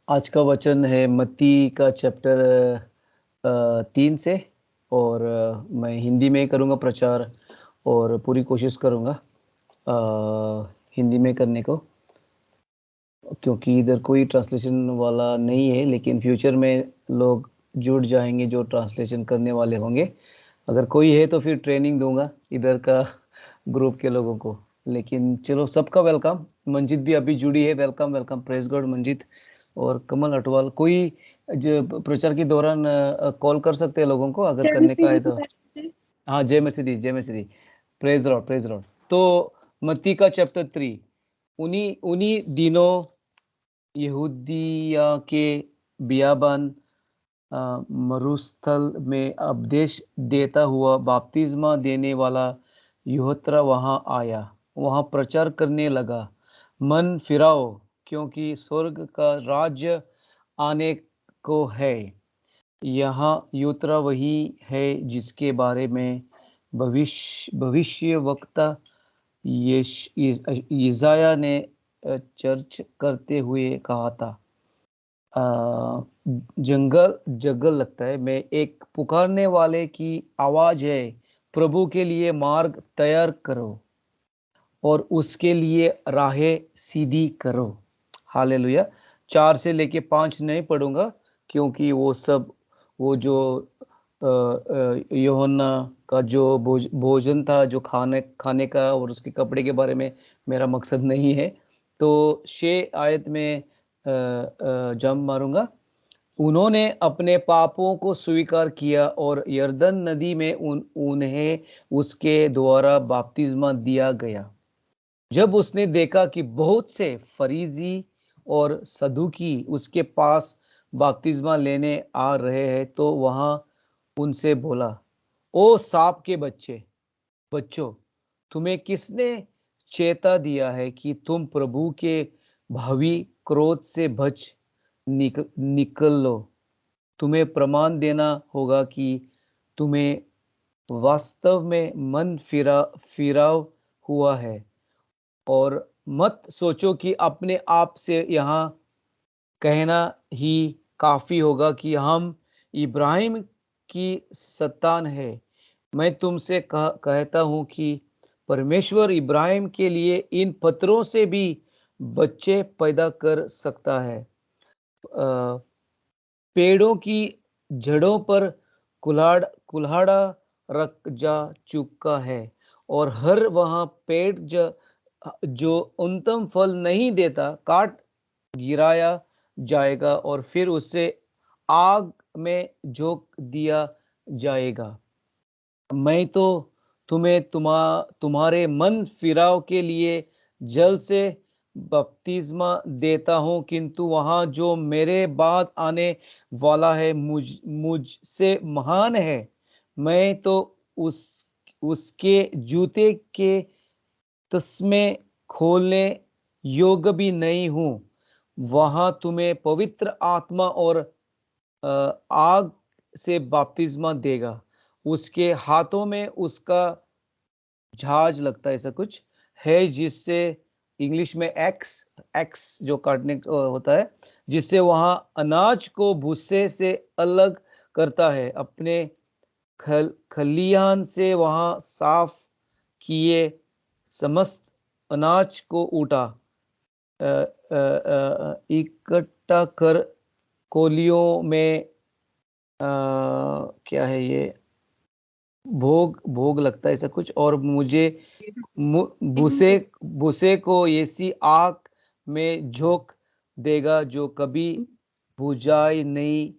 आज का वचन है मत्ती का चैप्टर 3 से। और मैं हिंदी में करूँगा प्रचार और पूरी कोशिश करूँगा हिंदी में करने को, क्योंकि इधर कोई ट्रांसलेशन वाला नहीं है। लेकिन फ्यूचर में लोग जुड़ जाएंगे जो ट्रांसलेशन करने वाले होंगे। अगर कोई है तो फिर ट्रेनिंग दूंगा इधर का ग्रुप के लोगों को। लेकिन चलो, सबका वेलकम। मंजित भी अभी जुड़ी है। Welcome welcome, praise God Manjit और कमल अटवाल। कोई जो प्रचार के दौरान कॉल कर सकते हैं लोगों को अगर करने का है तो। हाँ, जय मसीह दी, जय मसीह दी। Praise Lord, praise Lord. तो मत्ती का चैप्टर 3। उन्हीं उन्हीं दिनों यहूदिया के बियाबान मरुस्थल में उपदेश देता हुआ बपतिस्मा देने वाला यूहन्ना वहां आया। वहां प्रचार करने लगा, मन फिराओ, क्योंकि स्वर्ग का राज्य आने को है। यहाँ यूहन्ना वही है जिसके बारे में भविष्य वक्ता यशायाह ने चर्च करते हुए कहा था। जंगल लगता है मैं एक पुकारने वाले की आवाज है, प्रभु के लिए मार्ग तैयार करो और उसके लिए राहें सीधी करो। हालेलुया। 4 से लेके 5 नहीं पढ़ूंगा, क्योंकि वो सब वो जो यूहन्ना का जो भोजन था, जो खाने का और उसके कपड़े के बारे में मेरा मकसद नहीं है। तो 6 आयत में जंप मारूंगा। उन्होंने अपने पापों को स्वीकार किया और यरदन नदी में उन्हें उसके द्वारा बपतिस्मा दिया गया। जब उसने देखा कि बहुत से फरीसी और सदूकी उसके पास बपतिस्मा लेने आ रहे हैं, तो वहां उनसे बोला, ओ सांप के बच्चों, तुम्हें किसने चेता दिया है कि तुम प्रभु के भावी क्रोध से बच निकल लो। तुम्हें प्रमाण देना होगा कि तुम्हें वास्तव में मन फिराव हुआ है, और मत सोचो कि अपने आप से यहाँ कहना ही काफी होगा कि हम इब्राहिम की संतान है। मैं तुमसे कहता हूं कि परमेश्वर इब्राहिम के लिए इन पत्थरों से भी बच्चे पैदा कर सकता है। पेड़ों की जड़ों पर कुल्हाड़ा रख जा चुका है, और हर वह पेड़ जो उत्तम फल नहीं देता काट गिराया जाएगा और फिर उसे आग में झोंक दिया जाएगा। मैं तो तुम्हें तुम्हारे मन फिराव के लिए जल से बपतिस्मा देता हूं, किंतु वहां जो मेरे बाद आने वाला है मुझसे महान है। मैं तो उसके जूते के तस्मे खोलने योग्य भी नहीं हूं। वहां तुम्हें पवित्र आत्मा और आग से बपतिस्मा देगा। उसके हाथों में उसका जहाज लगता है, ऐसा कुछ है, जिससे इंग्लिश में एक्स एक्स जो काटने होता है, जिससे वहां अनाज को भूसे से अलग करता है। अपने खलिहान से वहां साफ किए समस्त अनाज को उठा इकट्ठा कर कोलियों में क्या है ये, भोग लगता है ऐसा कुछ, और मुझे भूसे भूसे को ऐसी आग में झोंक देगा जो कभी बुझाई नहीं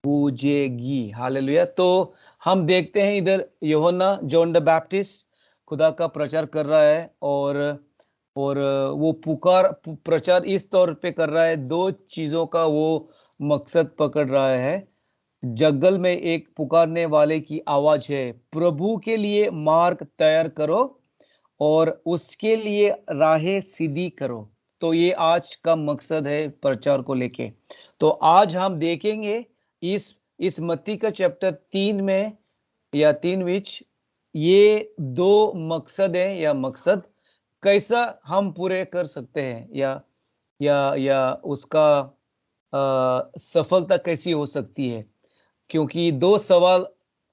बूझेगी। हालेलुया। तो हम देखते हैं इधर यूहन्ना जॉन द बैप्टिस्ट खुदा का प्रचार कर रहा है, और वो प्रचार इस तौर पे कर रहा है, 2 चीजों का वो मकसद पकड़ रहा है। जंगल में एक पुकारने वाले की आवाज है, प्रभु के लिए मार्ग तैयार करो और उसके लिए राहें सीधी करो। तो ये आज का मकसद है प्रचार को लेके। तो आज हम देखेंगे इस मत्ती का चैप्टर 3 में या 3 विच ये 2 मकसद है, या मकसद कैसा हम पूरे कर सकते हैं, या उसका सफलता कैसी हो सकती है? क्योंकि दो सवाल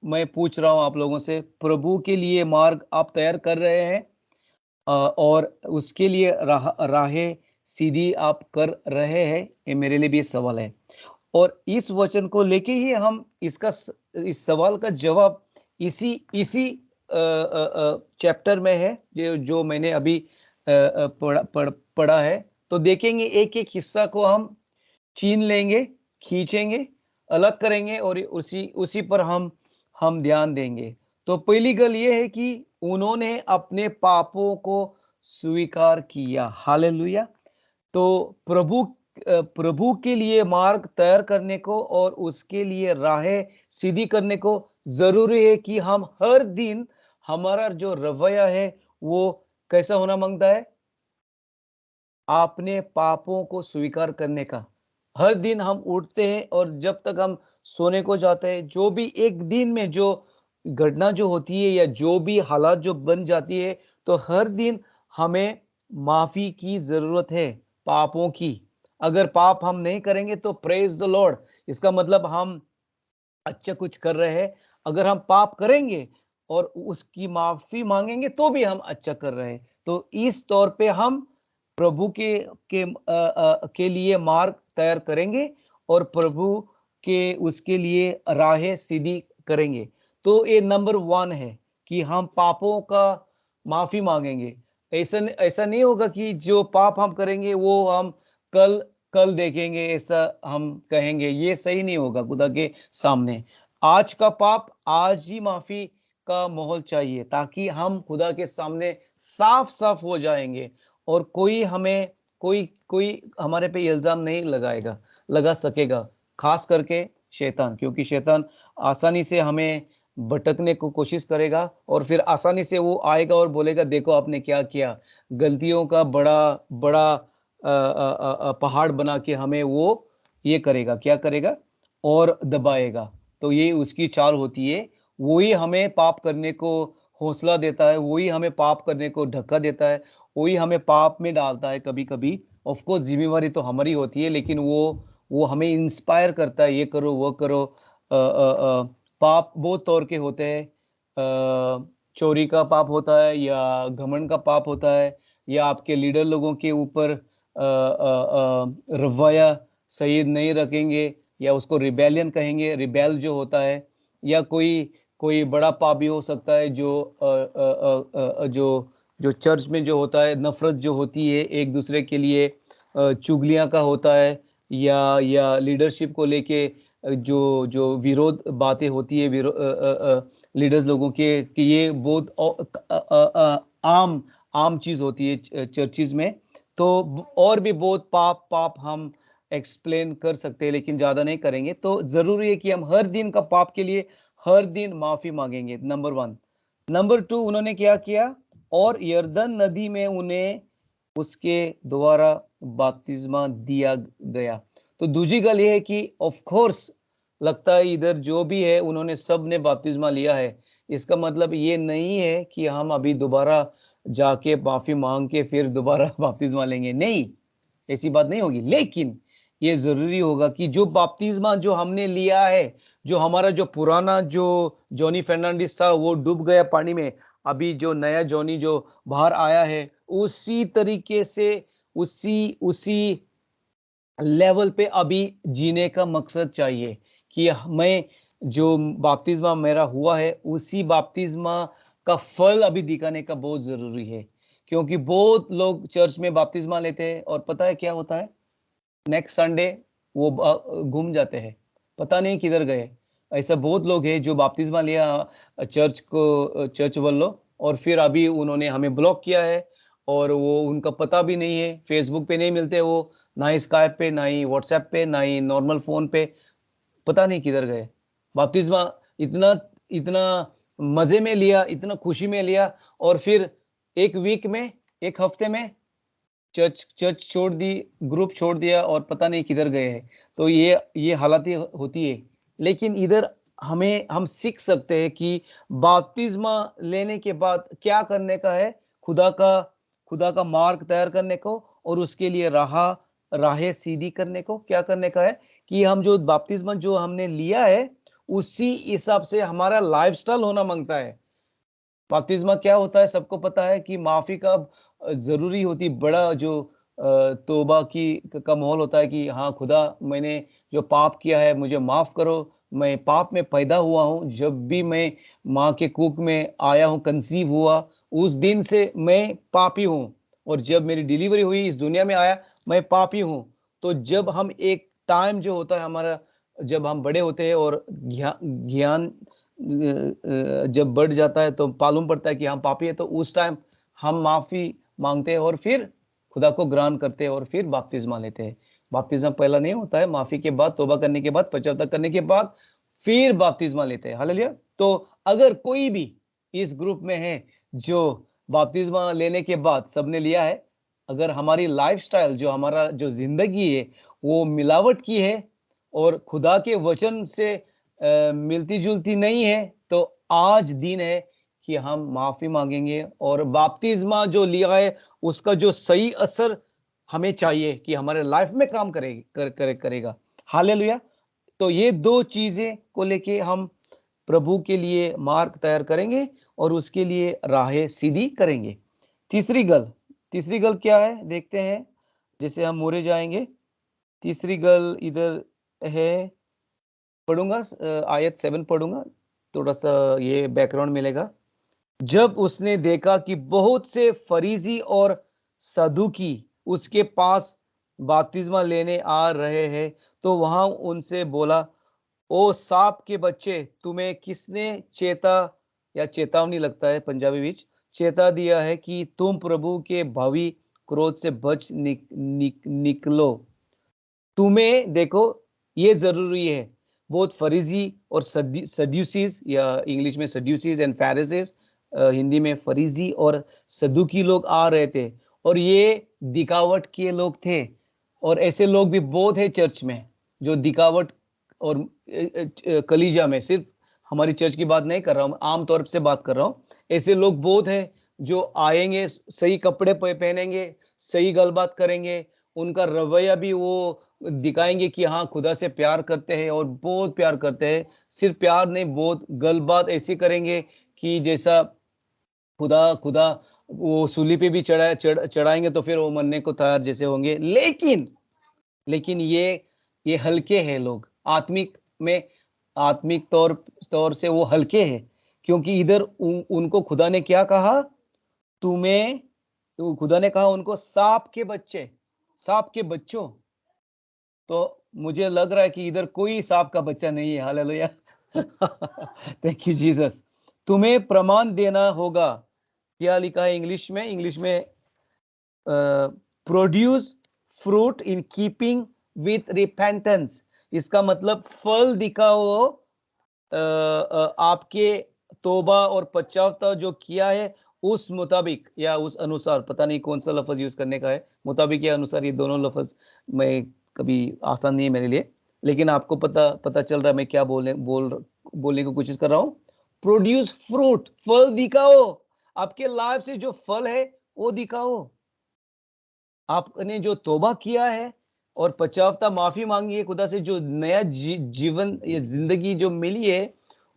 मैं पूछ रहा हूं आप लोगों से। प्रभु के लिए मार्ग आप तैयार कर रहे हैं और उसके लिए राहें सीधी आप कर रहे हैं? ये मेरे लिए भी सवाल है। और इस वचन को लेके ही हम इस सवाल का जवाब इसी इसी चैप्टर में है जो मैंने अभी पढ़ा है। तो देखेंगे, एक एक हिस्सा को हम छीन लेंगे, खींचेंगे, अलग करेंगे और उसी उसी पर हम ध्यान देंगे। तो पहली गल ये है कि उन्होंने अपने पापों को स्वीकार किया। हालेलुया। तो प्रभु के लिए मार्ग तैयार करने को और उसके लिए राहें सीधी करने को जरूरी है कि हम हर दिन हमारा जो रवैया है वो कैसा होना मांगता है? अपने पापों को स्वीकार करने का। हर दिन हम उठते हैं और जब तक हम सोने को जाते हैं, जो भी एक दिन में जो घटना जो होती है या जो भी हालात जो बन जाती है, तो हर दिन हमें माफी की जरूरत है, पापों की। अगर पाप हम नहीं करेंगे तो प्रेज द लॉर्ड, इसका मतलब हम अच्छा कुछ कर रहे हैं। अगर हम पाप करेंगे और उसकी माफी मांगेंगे तो भी हम अच्छा कर रहे हैं। तो इस तौर पे हम प्रभु के लिए मार्ग तैयार करेंगे और प्रभु के उसके लिए राहें सीधी करेंगे। तो ये नंबर 1 है कि हम पापों का माफी मांगेंगे। ऐसा ऐसा नहीं होगा कि जो पाप हम करेंगे वो हम कल कल देखेंगे, ऐसा हम कहेंगे। ये सही नहीं होगा खुदा के सामने। आज का पाप आज ही माफी का माहौल चाहिए, ताकि हम खुदा के सामने साफ साफ हो जाएंगे और कोई कोई हमारे पे इल्जाम नहीं लगा सकेगा, खास करके शैतान। क्योंकि शैतान आसानी से हमें भटकने को कोशिश करेगा और फिर आसानी से वो आएगा और बोलेगा, देखो आपने क्या किया। गलतियों का बड़ा बड़ा पहाड़ बना के हमें वो ये करेगा, क्या करेगा, और दबाएगा। तो ये उसकी चाल होती है। वही हमें पाप करने को हौसला देता है, वही हमें पाप करने को धक्का देता है, वही हमें पाप में डालता है कभी कभी। ऑफ कोर्स जिम्मेवारी तो हमारी होती है, लेकिन वो हमें इंस्पायर करता है, ये करो वो करो। पाप बहुत तौर के होते हैं। चोरी का पाप होता है, या घमंड का पाप होता है, या आपके लीडर लोगों के ऊपर रवैया सही नहीं रखेंगे, या उसको रिबेलियन कहेंगे, रिबेल जो होता है। या कोई कोई बड़ा पाप भी हो सकता है जो चर्च में जो होता है, नफरत जो होती है एक दूसरे के लिए, चुगलियां का होता है, या लीडरशिप को लेके जो जो विरोध बातें होती है लीडर्स लोगों के, कि ये बहुत आम आम चीज होती है चर्चिज में। तो और भी बहुत पाप पाप हम एक्सप्लेन कर सकते हैं, लेकिन ज्यादा नहीं करेंगे। तो जरूरी है कि हम हर दिन का पाप के लिए हर दिन माफी मांगेंगे, नंबर 1। नंबर 2, उन्होंने क्या किया? और यर्दन नदी में उन्हें उसके द्वारा बपतिस्मा दिया गया। तो दूसरी गल ये है कि ऑफ कोर्स लगता है इधर जो भी है उन्होंने सब ने बपतिस्मा लिया है। इसका मतलब ये नहीं है कि हम अभी दोबारा जाके माफी मांग के फिर दोबारा बपतिस्मा लेंगे, नहीं, ऐसी बात नहीं होगी। लेकिन ये जरूरी होगा कि जो बपतिस्मा जो हमने लिया है, जो हमारा जो पुराना जो जॉनी फर्नांडिस था वो डूब गया पानी में, अभी जो नया जॉनी जो बाहर आया है, उसी तरीके से उसी उसी लेवल पे अभी जीने का मकसद चाहिए। कि मैं जो बपतिस्मा मेरा हुआ है उसी बपतिस्मा का फल अभी दिखाने का बहुत जरूरी है। क्योंकि बहुत लोग चर्च में बपतिस्मा लेते हैं और पता है क्या होता है? नेक्स्ट संडे वो घूम जाते हैं, पता नहीं किधर गए। ऐसा बहुत लोग हैं जो बपतिस्मा लिया चर्च वालों, और फिर अभी उन्होंने हमें ब्लॉक किया है और वो उनका पता भी नहीं है, फेसबुक पे नहीं मिलते वो, ना ही स्काइप पे, ना ही व्हाट्सएप पे, ना ही नॉर्मल फोन पे। पता नहीं किधर गए। बपतिस्मा इतना इतना मजे में लिया, इतना खुशी में लिया, और फिर एक वीक में, एक हफ्ते में चर्च चर्च छोड़ दी, ग्रुप छोड़ दिया और पता नहीं किधर गए हैं। तो ये हालातें होती है। लेकिन इधर हम सीख सकते हैं कि बपतिस्मा लेने के बाद क्या करने का है, खुदा का खुदा का मार्ग तैयार करने को और उसके लिए राह राहें सीधी करने को। क्या करने का है कि हम जो बपतिस्मा जो हमने लिया है उसी हिसाब से हमारा लाइफस्टाइल होना मांगता है। बपतिस्मा क्या होता है सबको पता है कि माफी का जरूरी होती बड़ा जो तौबा की का माहौल होता है कि हाँ खुदा मैंने जो पाप किया है मुझे माफ करो, मैं पाप में पैदा हुआ हूँ, जब भी मैं माँ के कुख में आया हूँ, कंसीव हुआ, उस दिन से मैं पापी हूँ, और जब मेरी डिलीवरी हुई इस दुनिया में आया मैं पापी हूँ। तो जब हम एक टाइम जो होता है हमारा, जब हम बड़े होते हैं और ज्ञान जब बढ़ जाता है तो मालूम पड़ता है कि हम पापी है, तो उस टाइम हम माफी मांगते हैं और फिर खुदा को ग्रहण करते हैं और फिर बपतिस्मा लेते हैं। बपतिस्मा पहला नहीं होता है, माफी के बाद, तौबा करने के बाद, पश्चाताप करने के बाद फिर बपतिस्मा लेते हैं। हालेलुया। तो अगर कोई भी इस ग्रुप में है जो बपतिस्मा लेने के बाद सबने लिया है, अगर हमारी लाइफस्टाइल जो हमारा जो जिंदगी है वो मिलावट की है और खुदा के वचन से मिलती जुलती नहीं है, तो आज दिन है कि हम माफी मांगेंगे और बपतिस्मा जो लिया है उसका जो सही असर हमें चाहिए कि हमारे लाइफ में काम करेगा। हालेलुया। तो ये दो चीजें को लेके हम प्रभु के लिए मार्ग तैयार करेंगे और उसके लिए राहें सीधी करेंगे। तीसरी गल क्या है देखते हैं, जैसे हम मोरे जाएंगे। तीसरी गल इधर है, पढ़ूंगा आयत 7 पढ़ूंगा, थोड़ा सा ये बैकग्राउंड मिलेगा। जब उसने देखा कि बहुत से फरीसी और सदूकी उसके पास बपतिस्मा लेने आ रहे हैं, तो वहां उनसे बोला, ओ सांप के बच्चे, तुम्हें किसने चेता, या चेतावनी लगता है पंजाबी विच, चेता दिया है कि तुम प्रभु के भावी क्रोध से बच निकलो। तुम्हें देखो, ये जरूरी है। बहुत फरीसी और सड्यूसीज, या इंग्लिश में सड्यूसीज एंड फैरिसीज, हिंदी में फरीसी और सदुकी लोग आ रहे थे, और ये दिखावट के लोग थे। और ऐसे लोग भी बहुत है चर्च में जो दिखावट और कलीजा में, सिर्फ हमारी चर्च की बात नहीं कर रहा हूँ, आमतौर से बात कर रहा हूँ। ऐसे लोग बहुत है जो आएंगे, सही कपड़े पहनेंगे, सही गलबात करेंगे, उनका रवैया भी वो दिखाएंगे कि हाँ खुदा से प्यार करते हैं और बहुत प्यार करते हैं। सिर्फ प्यार नहीं, बहुत गलबात ऐसी करेंगे कि जैसा खुदा खुदा वो सूली पे भी चढ़ाएंगे तो फिर वो मरने को तैयार जैसे होंगे। लेकिन ये हल्के हैं लोग, आत्मिक में, आत्मिक तौर से वो हल्के हैं, क्योंकि इधर उनको खुदा ने क्या कहा, तुम्हें, तो खुदा ने कहा उनको सांप के बच्चों। तो मुझे लग रहा है कि इधर कोई सांप का बच्चा नहीं है। हालेलुया। Thank you Jesus. तुम्हें प्रमाण देना होगा। क्या लिखा है इंग्लिश में produce fruit in keeping with repentance. इसका मतलब फल दिखाओ आपके तौबा और पश्चाताप जो किया है उस मुताबिक या उस अनुसार, पता नहीं कौन सा लफ्ज यूज करने का है, मुताबिक या अनुसार, ये दोनों लफ्ज मैं कभी आसान नहीं है मेरे लिए, लेकिन आपको पता चल रहा है मैं क्या बोलने की कोशिश कर रहा हूँ। प्रोड्यूस फ्रूट, फल दिखाओ, आपके लाइफ से जो फल है वो दिखाओ। आपने जो तौबा किया है और पश्चाताप माफी मांगी है खुदा से, जो नया जीवन या जिंदगी जो मिली है,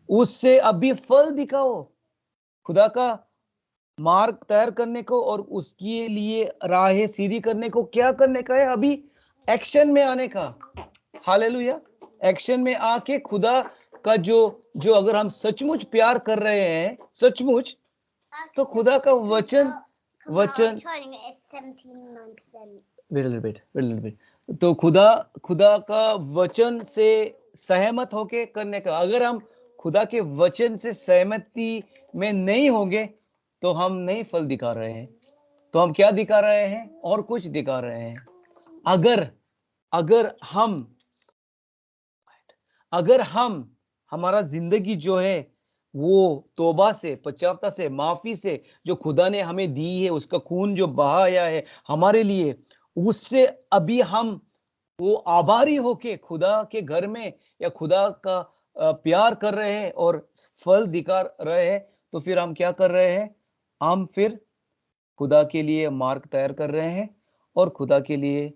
उससे अभी फल दिखाओ। खुदा का मार्ग तैयार करने को और उसके लिए राहें सीधी करने को क्या करने का है, अभी एक्शन में आने का। हालेलुया। एक्शन में आके खुदा का जो जो अगर हम सचमुच प्यार कर रहे हैं, सचमुच, तो खुदा का वचन तो खुदा का वचन से सहमत होके करने का। अगर हम खुदा के वचन से सहमति में नहीं होंगे तो हम नहीं फल दिखा रहे हैं। तो हम क्या दिखा रहे हैं, और कुछ दिखा रहे हैं। अगर हम हमारा जिंदगी जो है वो तौबा से, पश्चाताप से, माफी से, जो खुदा ने हमें दी है, उसका खून जो बहाया है हमारे लिए, उससे अभी हम वो आभारी होके खुदा के घर में या खुदा का प्यार कर रहे हैं और फल दिखा रहे हैं, तो फिर हम क्या कर रहे हैं, हम फिर खुदा के लिए मार्ग तैयार कर रहे हैं और खुदा के लिए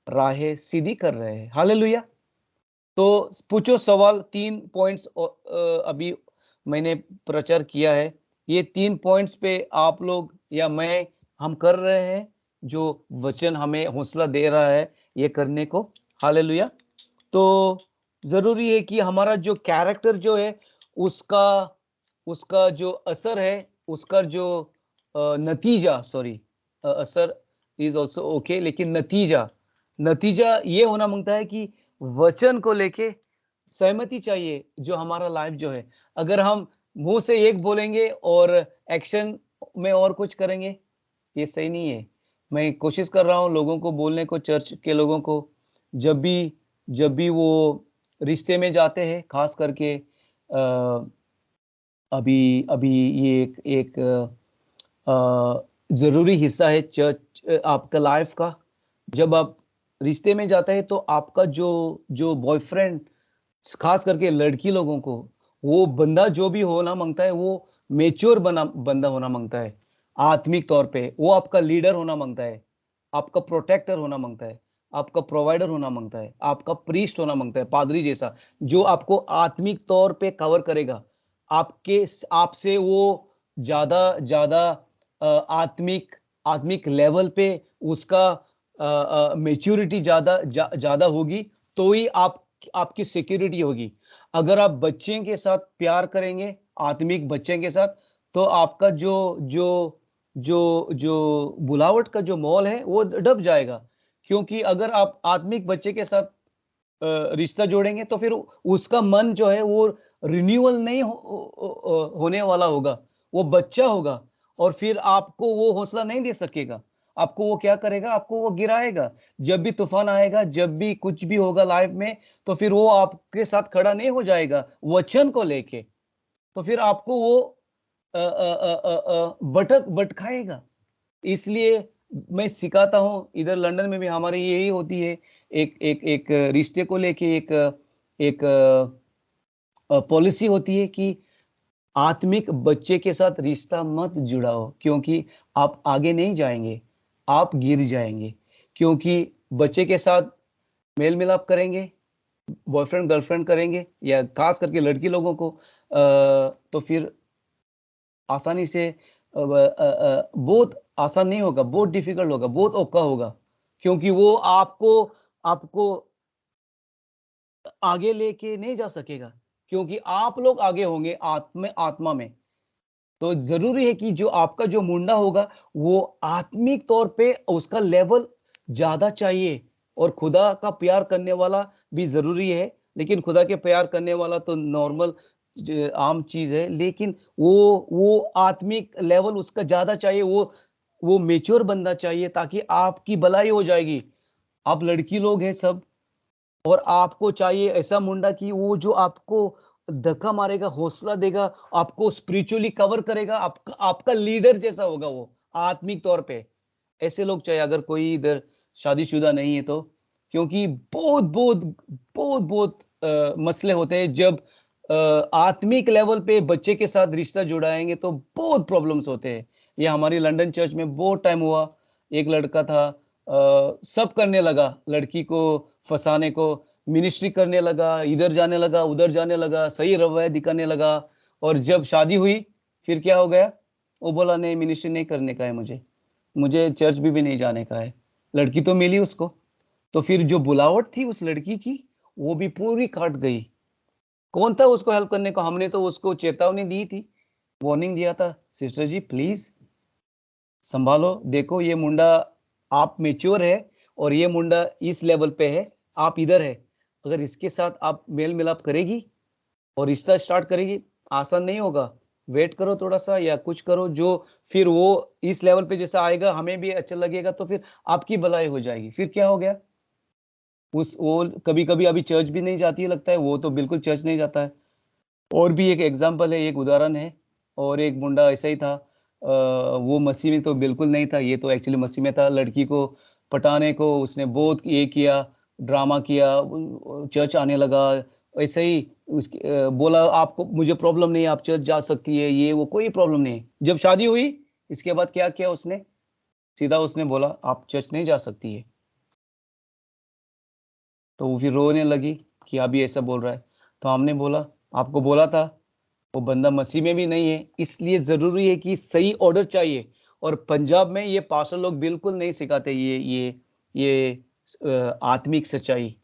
राहें सीधी कर रहे हैं। हालेलुया। तो पूछो सवाल। 3 पॉइंट्स अभी मैंने प्रचार किया है। ये 3 पॉइंट्स पे आप लोग या मैं हम कर रहे हैं, जो वचन हमें हौसला दे रहा है ये करने को। हालेलुया। तो ज़रूरी है कि हमारा जो कैरेक्टर जो है उसका उसका जो असर है, उसका जो नतीजा, सॉरी, असर इज़ आल्सो ओके, लेकिन नतीजा नतीजा ये होना माँगता है कि वचन को लेके सहमति चाहिए, जो हमारा लाइफ जो है। अगर हम मुँह से एक बोलेंगे और एक्शन में और कुछ करेंगे, ये सही नहीं है। मैं कोशिश कर रहा हूँ लोगों को बोलने को, चर्च के लोगों को, जब भी वो रिश्ते में जाते हैं, ख़ास करके अभी अभी ये एक ज़रूरी हिस्सा है चर्च आपका लाइफ का। जब आप रिश्ते में जाते हैं तो आपका जो जो बॉयफ्रेंड, ख़ास करके लड़की लोगों को, वो बंदा जो भी होना माँगता है, वो मैच्योर बंदा होना माँगता है। आत्मिक तौर पे वो आपका लीडर होना माँगता है, आपका प्रोटेक्टर होना माँगता है, आपका प्रोवाइडर होना माँगता है, आपका प्रीस्ट होना माँगता है, पादरी जैसा, जो आपको आत्मिक तौर पे कवर करेगा। आपके आपसे वो ज़्यादा ज़्यादा आत्मिक आत्मिक लेवल पे उसका मैच्योरिटी ज़्यादा होगी, तो ही आपकी सिक्योरिटी होगी। अगर आप बच्चे के साथ प्यार करेंगे, आत्मिक बच्चे के साथ, तो आपका जो जो जो जो बुलावट का जो माहौल है, वो दब जाएगा। क्योंकि अगर आप आत्मिक बच्चे के साथ रिश्ता जोड़ेंगे, तो फिर उसका मन जो है वो रिन्यूअल नहीं होने वाला होगा। वो बच्चा होगा और फिर आपको वो हौसला नहीं दे सकेगा। आपको वो क्या करेगा? आपको वो गिराएगा। जब भी तूफ़ान आएगा, जब भी कुछ भी होगा लाइफ़ में, तो फिर वो आपके साथ खड़ा नहीं हो जाएगा वचन को लेके। तो फिर आपको वो भटकाएगा। इसलिए मैं सिखाता हूँ, इधर लंदन में भी हमारी यही होती है। एक एक एक रिश्ते को लेके एक एक पॉलिसी होती है कि आत्मिक बच्चे के साथ रिश्ता मत जुड़ाओ, क्योंकि आप आगे नहीं जाएँगे, आप गिर जाएँगे। क्योंकि बच्चे के साथ मेल-मिलाप करेंगे, बॉयफ्रेंड गर्लफ्रेंड करेंगे या ख़ास करके लड़की लोगों को, तो फिर आसानी से बहुत आसान नहीं होगा, बहुत डिफ़िकल्ट होगा, बहुत औखा होगा। क्योंकि वो आपको आपको आगे लेके नहीं जा सकेगा, क्योंकि आप लोग आगे होंगे आत्मा में। तो ज़रूरी है कि जो आपका जो मुंडा होगा, वो आत्मिक तौर पे उसका लेवल ज़्यादा चाहिए, और खुदा का प्यार करने वाला भी ज़रूरी है। लेकिन खुदा के प्यार करने वाला तो नॉर्मल आम चीज़ है, लेकिन वो आत्मिक लेवल उसका ज़्यादा चाहिए, वो मैच्योर बंदा चाहिए, ताकि आपकी भलाई हो जाएगी। आप लड़की लोग हैं सब, और आपको चाहिए ऐसा मुंडा कि वो जो आपको धक्का मारेगा, हौसला देगा, आपको स्पिरिचुअली कवर करेगा, आपका आपका लीडर जैसा होगा वो, आत्मिक तौर पे। ऐसे लोग चाहिए, अगर कोई इधर शादीशुदा नहीं है तो। क्योंकि बहुत मसले होते हैं जब आत्मिक लेवल पे बच्चे के साथ रिश्ता जुड़ाएँगे, तो बहुत प्रॉब्लम्स होते हैं। ये हमारी लंदन चर्च में बहुत टाइम हुआ। एक लड़का था, सब करने लगा, लड़की को फँसाने को, मिनिस्ट्री करने लगा, इधर जाने लगा, उधर जाने लगा, सही रवैया दिखाने लगा, और जब शादी हुई, फिर क्या हो गया? वो बोला नहीं, मिनिस्ट्री नहीं करने का है मुझे। मुझे चर्च भी नहीं जाने का है। लड़की तो मिली उसको, तो फिर जो बुलावट थी उस लड़की की, वो भी पूरी कट गई। कौन था उसको हेल्प करने को? हमने तो उसको चेतावनी दी थी, वार्निंग दिया था, सिस्टर जी प्लीज़ सँभालो, देखो ये मुंडा, आप मैच्योर है और ये मुंडा इस लेवल पे है, आप इधर है। अगर इसके साथ आप मेल-मिलाप करेगी और रिश्ता स्टार्ट करेगी, आसान नहीं होगा। वेट करो थोड़ा-सा या कुछ करो, जो फिर वो इस लेवल पे जैसा आएगा, हमें भी अच्छा लगेगा, तो फिर आपकी भलाई हो जाएगी। फिर क्या हो गया? उस वो कभी-कभी अभी चर्च भी नहीं जाती है लगता है, वो तो बिल्कुल चर्च नहीं जाता है। और भी एक एग्ज़ाम्पल है, एक उदाहरण है, और एक मुंडा ऐसा ही था। वो मसीह में तो बिल्कुल नहीं था, ये तो एक्चुअली मसीह में था। लड़की को पटाने को उसने बहुत ये किया, ड्रामा किया, चर्च आने लगा। ऐसे ही बोला आपको मुझे प्रॉब्लम नहीं है, आप चर्च जा सकती है, ये वो कोई प्रॉब्लम नहीं है। जब शादी हुई, इसके बाद क्या किया उसने? सीधा उसने बोला आप चर्च नहीं जा सकती है। तो वो फिर रोने लगी कि अभी ऐसा बोल रहा है। तो हमने बोला, आपको बोला था वो बंदा मसीह में भी नहीं है, इसलिए जरूरी है कि सही ऑर्डर चाहिए। और पंजाब में ये पास्टर लोग बिल्कुल नहीं सिखाते ये आत्मिक सच्चाई।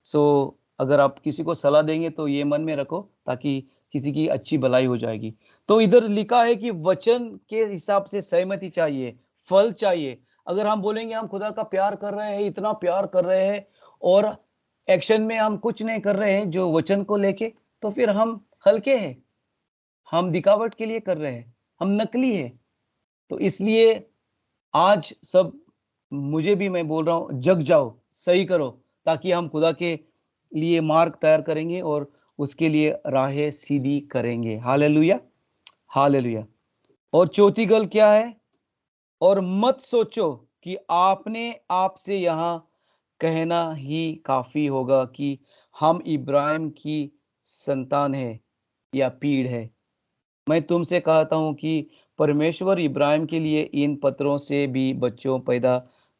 सो अगर आप किसी को सलाह देंगे तो ये मन में रखो, ताकि किसी की अच्छी भलाई हो जाएगी। तो इधर लिखा है कि वचन के हिसाब से सहमति चाहिए, फल चाहिए। अगर हम बोलेंगे हम खुदा का प्यार कर रहे हैं, इतना प्यार कर रहे हैं, और एक्शन में हम कुछ नहीं कर रहे हैं जो वचन को लेके, तो फिर हम हल्के हैं, हम दिखावट के लिए कर रहे हैं, हम नकली हैं। तो इसलिए आज सब, मुझे भी मैं बोल रहा हूं, जग जाओ, सही करो, ताकि हम खुदा के लिए मार्ग तैयार करेंगे और उसके लिए राहें सीधी करेंगे। Hallelujah, hallelujah. और चौथी गल क्या है? और मत सोचो कि आपने आप से यहां कहना ही काफी होगा कि हम इब्राहिम की संतान है या पीढ़ है। मैं तुमसे कहता हूं कि परमेश्वर इब्राहिम के लिए इन पत्रों से भी बच्चों पैदा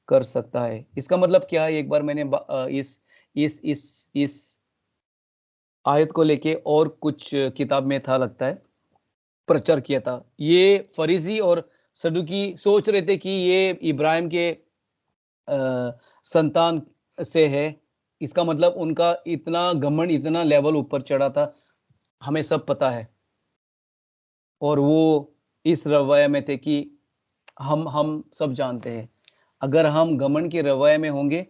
कर सकता है। इसका मतलब क्या है? एक बार मैंने इस आयत को लेके और कुछ किताब में था लगता है, प्रचार किया था। ये फरीसी और सदुकी सोच रहे थे कि ये इब्राहिम के संतान से है। इसका मतलब उनका इतना घमंड, इतना लेवल ऊपर चढ़ा था, हमें सब पता है। और वो इस रवैये में थे कि हम सब जानते हैं, अगर हम घमंड के रवैये में होंगे,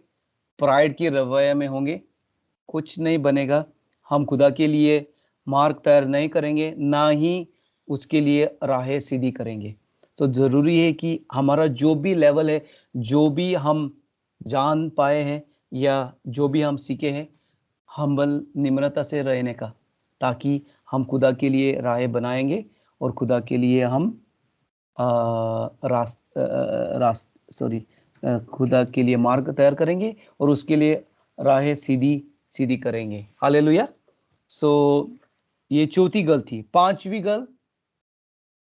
प्राइड के रवैये में होंगे, कुछ नहीं बनेगा। हम खुदा के लिए मार्ग तैयार नहीं करेंगे, ना ही उसके लिए राहें सीधी करेंगे। तो जरूरी है कि हमारा जो भी लेवल है, जो भी हम जान पाए हैं या जो भी हम सीखे हैं, हम्बल, निम्रता से रहने का, ताकि हम खुदा के लिए राहें बनाएंगे और खुदा के लिए हम खुदा के लिए मार्ग तैयार करेंगे और उसके लिए राहें सीधी सीधी करेंगे। हालेलुया। सो ये चौथी गल थी। पांचवी गल,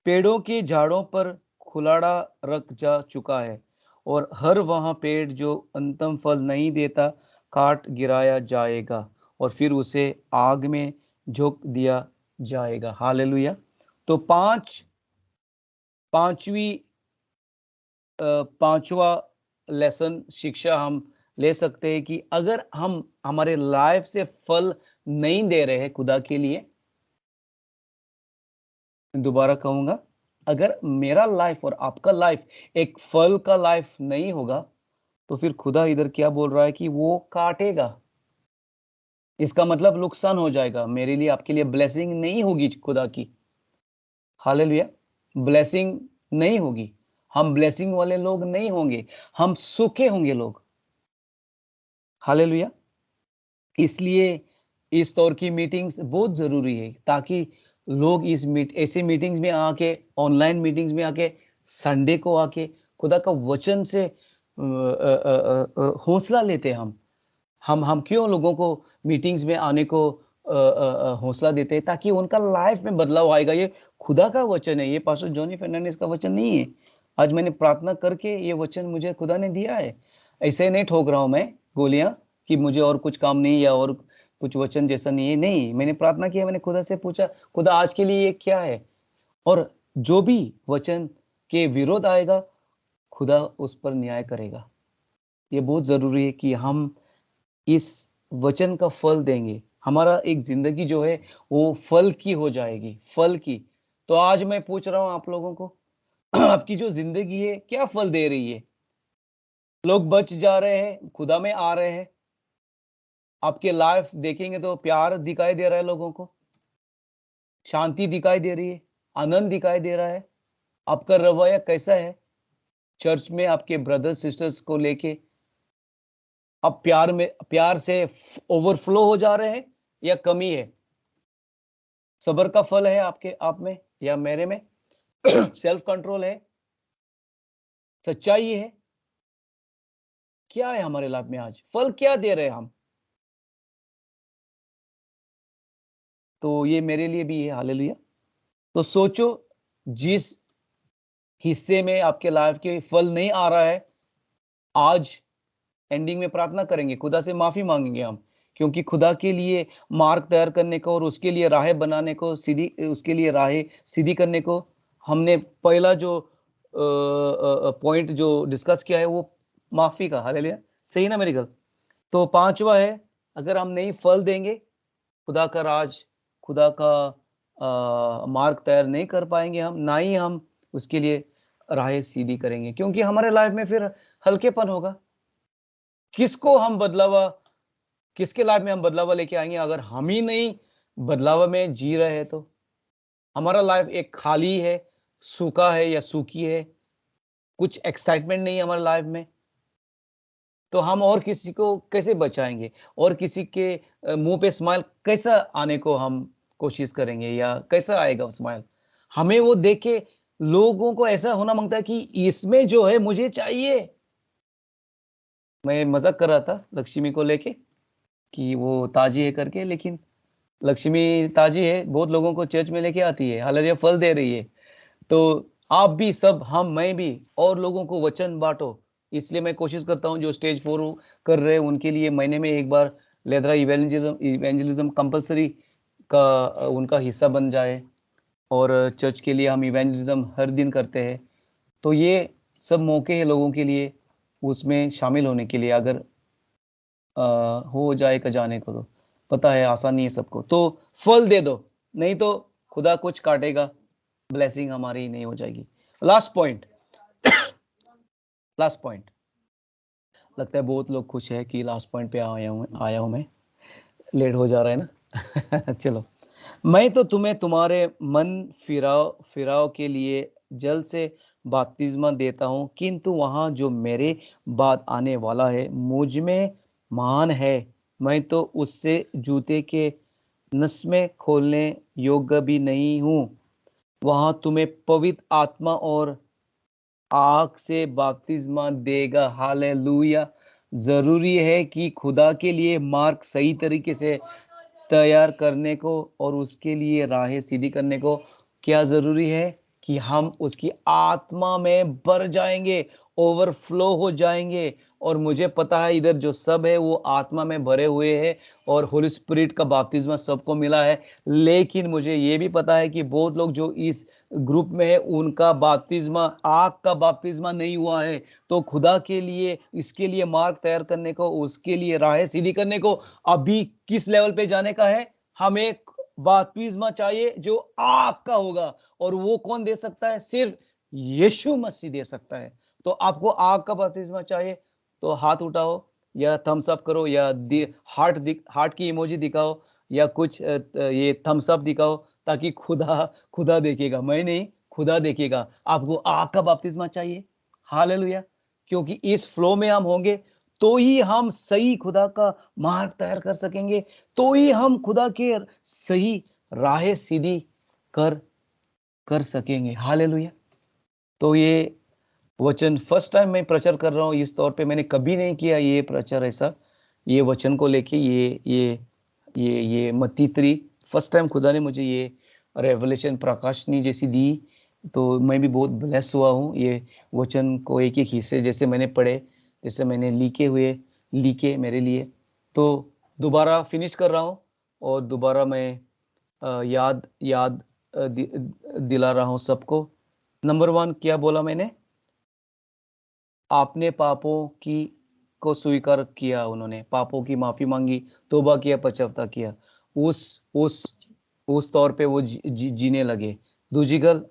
पेड़ों के झाड़ों पर खुलाड़ा रख जा चुका है, और हर वहां पेड़ जो अंतम फल नहीं देता काट गिराया जाएगा, और फिर उसे आग में झोंक दिया जाएगा। हालेलुया। तो पांचवा लेसन, शिक्षा हम ले सकते हैं कि अगर हम हमारे लाइफ से फल नहीं दे रहे हैं खुदा के लिए, दोबारा कहूंगा, अगर मेरा लाइफ और आपका लाइफ एक फल का लाइफ नहीं होगा, तो फिर खुदा इधर क्या बोल रहा है कि वो काटेगा। इसका मतलब नुकसान हो जाएगा मेरे लिए, आपके लिए ब्लेसिंग नहीं होगी खुदा की। हालेलुया। ब्लेसिंग नहीं होगी, हम ब्लेसिंग वाले लोग नहीं होंगे, हम सूखे होंगे लोग। हालेलुया। इसलिए इस तौर की मीटिंग्स बहुत जरूरी है, ताकि लोग ऐसे मीटिंग्स में आके, ऑनलाइन मीटिंग्स में आके, संडे को आके खुदा का वचन से हौसला लेते हैं। हम क्यों लोगों को मीटिंग्स में आने को हौसला देते हैं? ताकि उनका लाइफ में बदलाव आएगा। ये खुदा का वचन है, ये पास्टर जॉनी फर्नांडिस का वचन नहीं है। आज मैंने प्रार्थना करके ये वचन मुझे खुदा ने दिया है। ऐसे नहीं ठोक रहा हूं मैं गोलियां कि मुझे और कुछ काम नहीं या और कुछ वचन जैसा नहीं है। नहीं, मैंने प्रार्थना किया, मैंने खुदा से पूछा, खुदा आज के लिए ये क्या है? और जो भी वचन के विरोध आएगा, खुदा उस पर न्याय करेगा। ये बहुत जरूरी है कि हम इस वचन का फल देंगे। हमारा एक जिंदगी जो है वो फल की हो जाएगी, फल की। तो आज मैं पूछ रहा हूं आप लोगों को, आपकी जो जिंदगी है क्या फल दे रही है? लोग बच जा रहे हैं, खुदा में आ रहे हैं। आपके लाइफ देखेंगे तो प्यार दिखाई दे रहा है लोगों को, शांति दिखाई दे रही है, आनंद दिखाई दे रहा है। आपका रवैया कैसा है? चर्च में आपके ब्रदर सिस्टर्स को लेके आप प्यार से ओवरफ्लो हो जा रहे हैं या कमी है? सबर का फल है आपके आप में या मेरे में? सेल्फ कंट्रोल है, सच्चाई है, क्या है हमारे लाइफ में? आज फल क्या दे रहे हैं हम? तो ये मेरे लिए भी है। हालेलुया। तो सोचो, जिस हिस्से में आपके लाइफ के फल नहीं आ रहा है, आज एंडिंग में प्रार्थना करेंगे, खुदा से माफी मांगेंगे हम, क्योंकि खुदा के लिए मार्ग तैयार करने को और उसके लिए राहें बनाने को, सीधी उसके लिए राहें सीधी करने को हमने पहला जो पॉइंट जो डिस्कस किया है वो माफी का। हालेलुया, सही ना मेरी गल? तो पांचवा है, अगर हम नहीं फल देंगे, खुदा का राज, खुदा का मार्ग तैयार नहीं कर पाएंगे हम, ना ही हम उसके लिए राहें सीधी करेंगे, क्योंकि हमारे लाइफ में फिर हल्केपन होगा। किसको हम बदलावा, किसके लाइफ में हम बदलावा लेके आएंगे अगर हम ही नहीं बदलावा में जी रहे हैं? तो हमारा लाइफ एक खाली है, सूखा है या सूखी है, कुछ एक्साइटमेंट नहीं है हमारे लाइफ में, तो हम और किसी को कैसे बचाएंगे? और किसी के मुंह पे स्माइल कैसा आने को हम कोशिश करेंगे, या कैसा आएगा वो स्माइल? हमें वो देख के लोगों को ऐसा होना मांगता है कि इसमें जो है मुझे चाहिए। मैं मजाक कर रहा था लक्ष्मी को लेके कि वो ताजी है करके, लेकिन लक्ष्मी ताजी है, बहुत लोगों को चर्च में लेके आती है, हालेलुया, फल दे रही है। तो आप भी सब, हम, मैं भी, और लोगों को वचन बांटो। इसलिए मैं कोशिश करता हूँ जो स्टेज 4 कर रहे हैं उनके लिए महीने में एक बार लेदरा इवेंजलिज्म कंपलसरी का उनका हिस्सा बन जाए, और चर्च के लिए हम इवेंजलिज्म हर दिन करते हैं। तो ये सब मौके हैं लोगों के लिए उसमें शामिल होने के लिए। अगर हो जाएगा जाने को, तो पता है आसान नहीं है सबको, तो फल दे दो, नहीं तो खुदा कुछ काटेगा, ब्लेसिंग हमारी नहीं हो जाएगी। लास्ट पॉइंट, लास्ट पॉइंट, लगता है बहुत लोग खुश है कि लास्ट पॉइंट पे आया हूं मैं, लेट हो जा रहा है ना। चलो, मैं तो तुम्हें तुम्हारे मन फिराव के लिए जल से बपतिस्मा देता हूं, किंतु वहां जो मेरे बाद आने वाला है मुझ में महान है, मैं तो उससे जूते के नस्मे खोलने योग्य भी नहीं हूं। वहां तुम्हें पवित्र आत्मा और आग से बपतिस्मा देगा। हालेलुया। जरूरी है कि खुदा के लिए मार्ग सही तरीके से तैयार करने को और उसके लिए राहें सीधी करने को क्या जरूरी है कि हम उसकी आत्मा में भर जाएंगे, ओवरफ्लो हो जाएंगे। और मुझे पता है इधर जो सब है वो आत्मा में भरे हुए हैं और होली स्पिरिट का बपतिस्मा सबको मिला है, लेकिन मुझे ये भी पता है कि बहुत लोग जो इस ग्रुप में है उनका बपतिस्मा, आग का बपतिस्मा नहीं हुआ है। तो खुदा के लिए, इसके लिए मार्ग तैयार करने को, उसके लिए राहें सीधी करने को अभी किस लेवल पे जाने का है? हमें बपतिस्मा चाहिए जो आग का होगा, और वो कौन दे सकता है? सिर्फ यीशु मसीह दे सकता है। तो आपको आग का बपतिस्मा चाहिए तो हाथ उठाओ, या थम्स अप करो, या हार्ट की इमोजी दिखाओ, या कुछ ये थम्स अप दिखाओ, ताकि खुदा खुदा देखेगा, मैं नहीं, खुदा देखेगा। आपको आग का बपतिस्मा चाहिए, हालेलुया। क्योंकि इस फ्लो में हम होंगे तो ही हम सही खुदा का मार्ग तैयार कर सकेंगे, तो ही हम खुदा के सही राहें सीधी कर कर सकेंगे, हालेलुया। तो ये वचन फर्स्ट टाइम मैं प्रचार कर रहा हूँ इस तौर पे, मैंने कभी नहीं किया ये प्रचार ऐसा, ये वचन को लेके, ये मत्ती 3 फर्स्ट टाइम खुदा ने मुझे ये रेवलेशन, प्रकाशनी जैसी दी। तो मैं भी बहुत ब्लेस हुआ हूँ ये वचन को एक एक हिस्से जैसे मैंने पढ़े, जैसे मैंने लिखे मेरे लिए। तो दोबारा फिनिश कर रहा हूँ, और दोबारा मैं याद याद दिला रहा हूँ सबको। नंबर 1 क्या बोला मैंने? आपने पापों की को स्वीकार किया, उन्होंने पापों की माफी मांगी, तौबा किया, पछतावा किया, उस तौर पे वो जीने लगे। दूसरी गल,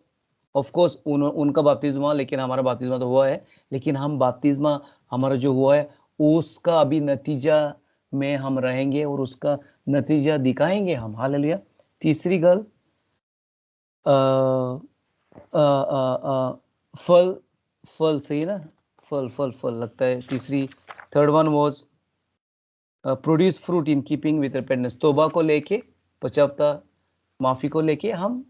ऑफ कोर्स उनका बपतिस्मा, लेकिन हमारा बपतिस्मा तो हुआ है, लेकिन हम बपतिस्मा हमारा जो हुआ है उसका अभी नतीजा में हम रहेंगे और उसका नतीजा दिखाएंगे हम, हालेलुया। तीसरी गल, फल, फल सही ना, फल लगता है तीसरी। Third one was produce fruit in keeping with repentance, तौबा को लेके, पश्चाताप, माफी को लेके हम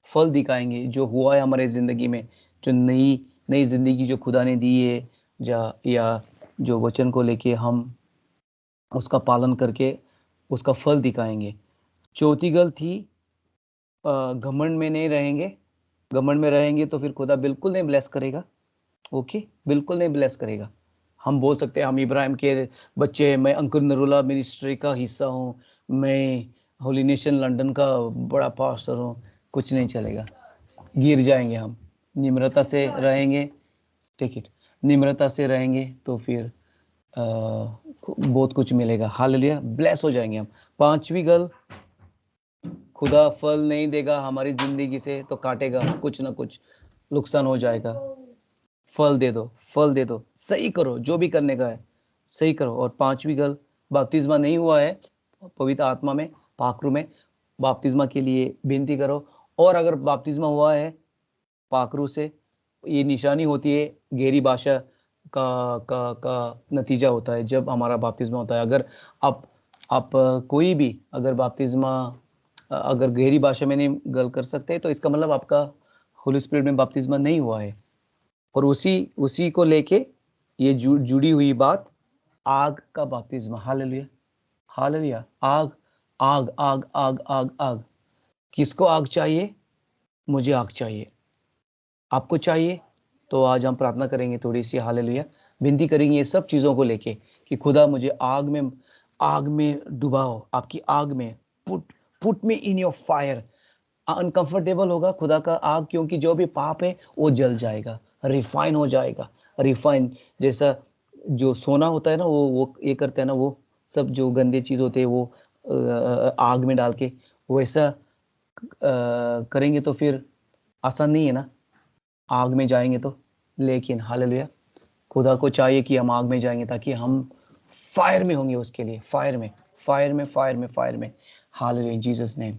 फल दिखाएंगे जो हुआ है हमारे जिंदगी में, जो नई नई जिंदगी जो खुदा ने दी है, या जो वचन को लेके हम उसका पालन करके उसका फल दिखाएंगे। चौथी गल थी, घमंड में नहीं रहेंगे। घमंड में रहेंगे तो फिर खुदा बिल्कुल नहीं ब्लेस करेगा, ओके, बिल्कुल नहीं ब्लेस करेगा, हम बोल सकते हैं हम इब्राहिम के बच्चे हैं, मैं अंकुर नरूला मिनिस्ट्री का हिस्सा हूँ, मैं होली नेशन लंदन का बड़ा पास्टर हूँ, कुछ नहीं चलेगा, गिर जाएंगे हम। निम्रता से रहेंगे, टेक इट, निम्रता से रहेंगे तो फिर बहुत कुछ मिलेगा। हालेलुया, ब्लेस हो जाएंगे हम। पांचवी गल, खुदा फल नहीं देगा हमारी जिंदगी से तो काटेगा, कुछ ना कुछ नुकसान हो जाएगा। फल दे दो, फल दे दो, सही करो, जो भी करने का है सही करो। और पांचवी गल, बपतिस्मा नहीं हुआ है पवित्र आत्मा में, पाखरू में, बपतिस्मा के लिए विनती करो। और अगर बपतिस्मा हुआ है पाखरू से, ये निशानी होती है, गहरी भाषा का नतीजा होता है जब हमारा बपतिस्मा होता है। अगर आप कोई भी अगर बपतिस्मा अगर गहरी भाषा में नहीं गल कर सकते तो इसका मतलब आपका होली स्पिरिट में बपतिस्मा नहीं हुआ है। और उसी को लेके ये जुड़ी हुई बात, आग का बपतिस्मा। Hallelujah, hallelujah. आग, आग, आग, आग, आग, आग। किसको आग चाहिए? मुझे आग चाहिए, आपको चाहिए? तो आज हम प्रार्थना करेंगे थोड़ी सी, हालेलुया, विनती करेंगे ये सब चीज़ों को लेके कि खुदा मुझे आग में डुबाओ, आपकी आग में, put me in your fire. Uncomfortable होगा खुदा का आग, क्योंकि जो भी पाप है वो जल जाएगा, रिफाइन हो जाएगा। रिफाइन जैसा जो सोना होता है ना, वो ये करते हैं ना, वो सब जो गंदे चीज़ होते हैं वो आग में डाल के वैसा करेंगे तो फिर आसान नहीं है ना आग में जाएंगे तो। लेकिन हालेलुया, खुदा को चाहिए कि हम आग में जाएंगे ताकि हम फायर में होंगे उसके लिए, फायर में, फायर में, फायर में, फायर में। हालेलुया, इन जीसस नेम।